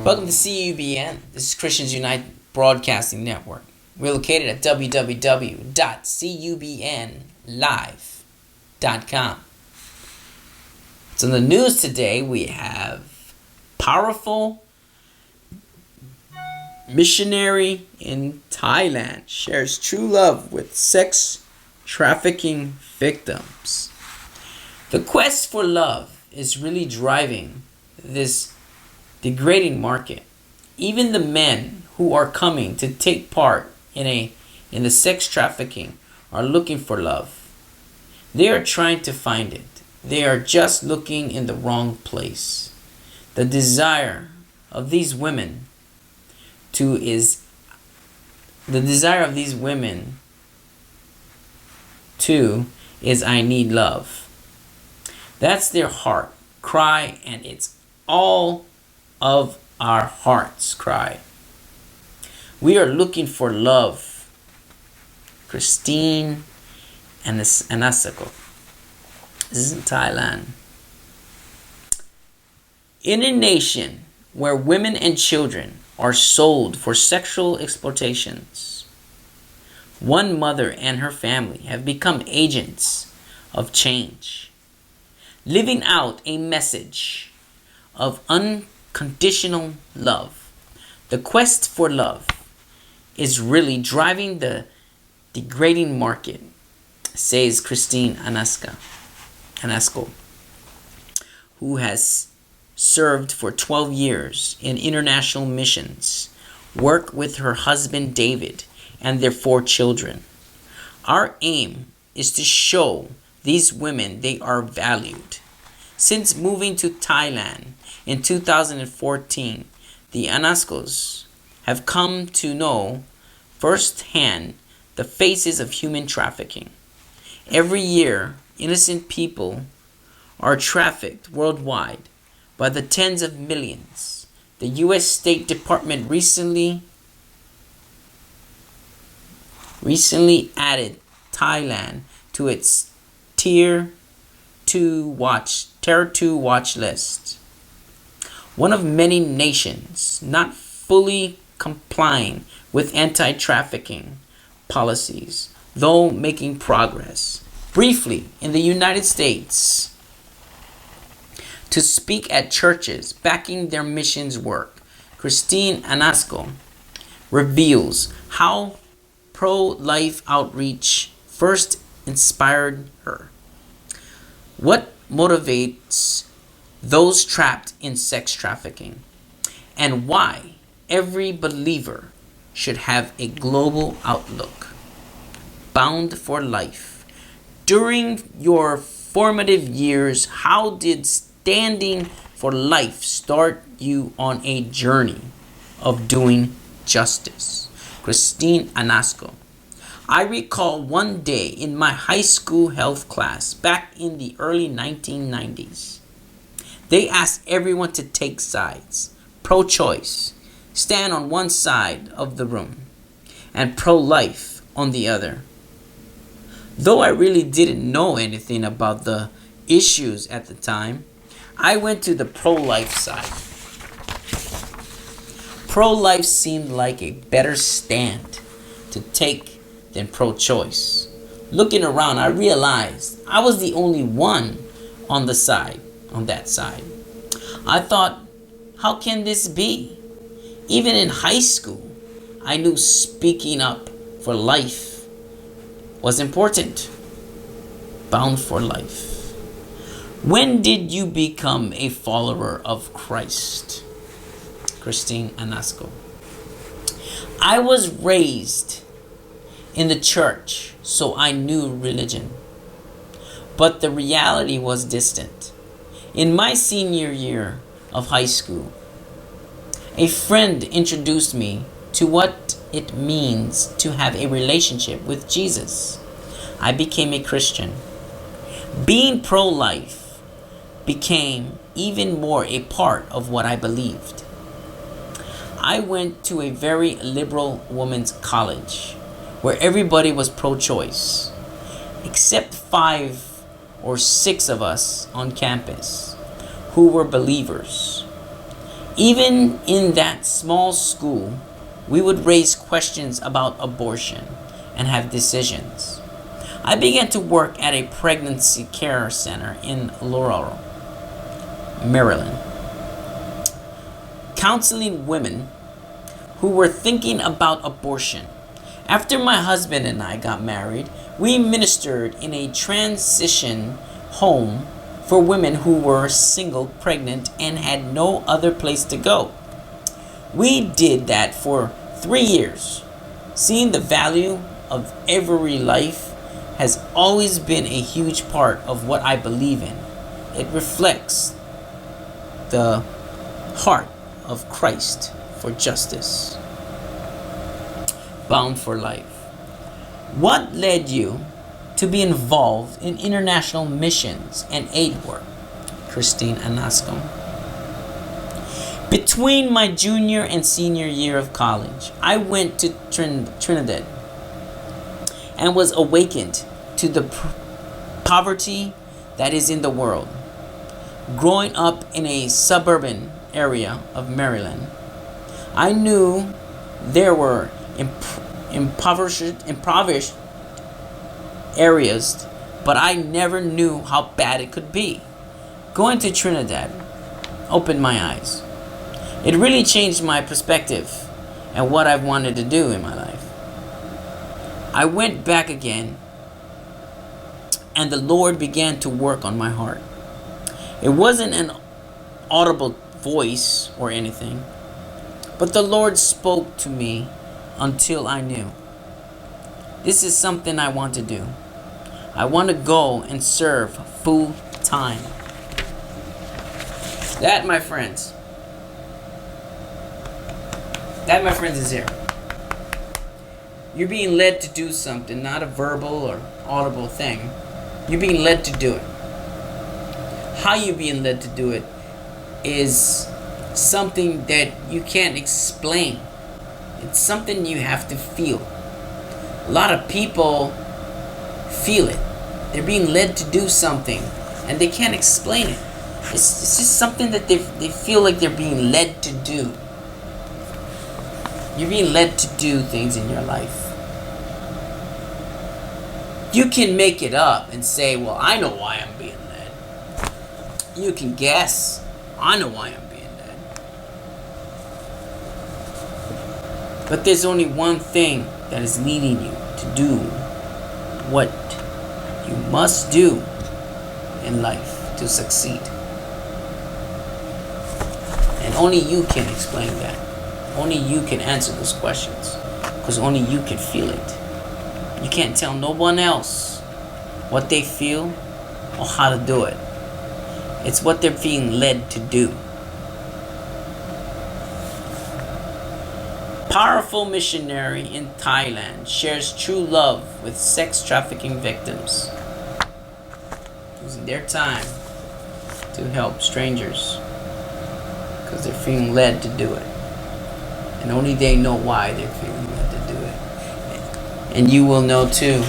Welcome to CUBN. This is Christians Unite Broadcasting Network. We're located at www.cubnlive.com. So in the news today, we have powerful missionary in Thailand shares true love with sex trafficking victims. The quest for love is really driving this degrading market. Even the men who are coming to take part in the sex trafficking are looking for love. They are trying to find it. They are just looking in the wrong place. The desire of these women is I need love. That's their heart cry, and it's all of our hearts cry. We are looking for love. Christine and Anasco. This is in Thailand. In a nation where women and children are sold for sexual exploitations, one mother and her family have become agents of change, living out a message of unconditional love. The quest for love is really driving the degrading market, says Christine Anasco, who has served for 12 years in international missions, work with her husband David and their 4 children. Our aim is to show these women they are valued. Since moving to Thailand in 2014, the Anascos have come to know firsthand the faces of human trafficking. Every year, innocent people are trafficked worldwide by the tens of millions. The U.S. State Department recently added Thailand to its Tier 2 watch list. One of many nations not fully complying with anti-trafficking policies, though making progress. Briefly, in the United States, to speak at churches backing their missions work, Christine Anasco reveals how pro-life outreach first inspired her, what motivates those trapped in sex trafficking, and why every believer should have a global outlook. Bound for life. During your formative years, how did standing for life start you on a journey of doing justice? Christine Anasco. I recall one day in my high school health class back in the early 1990s. They asked everyone to take sides. Pro-choice, stand on one side of the room, and pro-life on the other. Though I really didn't know anything about the issues at the time, I went to the pro-life side. Pro-life seemed like a better stand to take than pro-choice. Looking around, I realized I was the only one on that side. I thought, how can this be? Even in high school, I knew speaking up for life was important. Bound for life. When did you become a follower of Christ? Christine Anasco. I was raised in the church, so I knew religion. But the reality was distant. In my senior year of high school, a friend introduced me to what it means to have a relationship with Jesus. I became a Christian. Being pro-life became even more a part of what I believed. I went to a very liberal women's college where everybody was pro-choice, except 5 or 6 of us on campus who were believers. Even in that small school, we would raise questions about abortion and have decisions. I began to work at a pregnancy care center in Laurel, Maryland, counseling women who were thinking about abortion. After my husband and I got married, we ministered in a transition home for women who were single, pregnant, and had no other place to go. We did that for 3 years. Seeing the value of every life has always been a huge part of what I believe in. It reflects the heart of Christ for justice. Bound for life. What led you to be involved in international missions and aid work? Christine Anasco. Between my junior and senior year of college, I went to Trinidad and was awakened to the poverty that is in the world. Growing up in a suburban area of Maryland, I knew there were impoverished areas, but I never knew how bad it could be. Going to Trinidad opened my eyes. It really changed my perspective and what I wanted to do in my life. I went back again, and the Lord began to work on my heart. It wasn't an audible voice or anything, but the Lord spoke to me until I knew. This is something I want to do. I want to go and serve full time. That, my friends, is here. You're being led to do something, not a verbal or audible thing. You're being led to do it. How you're being led to do it is something that you can't explain. It's something you have to feel. A lot of people feel it. They're being led to do something and they can't explain it. It's just something that they feel like they're being led to do. You're being led to do things in your life. You can make it up and say, well, I know why I'm being led. You can guess, I know why I'm being led. But there's only one thing that is leading you to do what you must do in life to succeed. And only you can explain that. Only you can answer those questions. Because only you can feel it. You can't tell no one else what they feel or how to do it. It's what they're being led to do. Powerful missionary in Thailand shares true love with sex trafficking victims, using their time to help strangers because they're feeling led to do it. And only they know why they're feeling led to do it. And you will know too